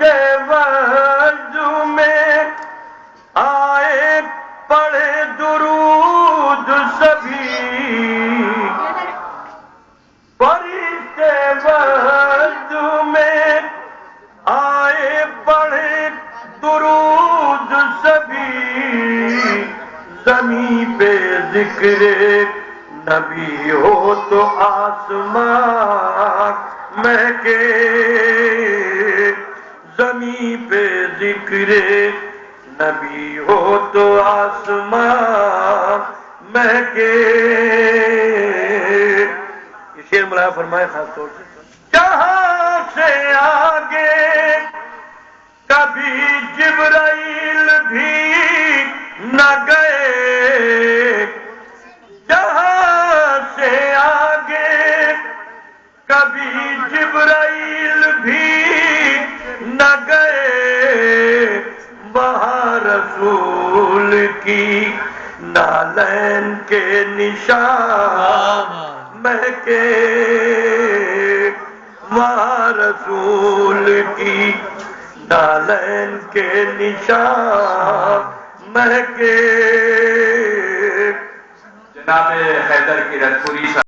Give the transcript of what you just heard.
فرشتے وضو میں آئے پڑھے درود سبھی، فرشتے وضو میں آئے پڑھے درود سبھی، زمین پہ ذکر نبی ہو تو آسمان مہکے، زمین پہ ذکر نبی ہو تو آسمان مہکے۔ یہ شعر ملایا فرمائے خاص طور سے، جہاں سے آگے کبھی جبرائیل بھی نہ گئے، جہاں سے آگے کبھی جبرائیل بھی نہ گئے، وہاں رسول کی نالین کے نشان مہکے، وہاں رسول کی نالین کے نشان مہکے۔ جناب حیدر کی رتپوری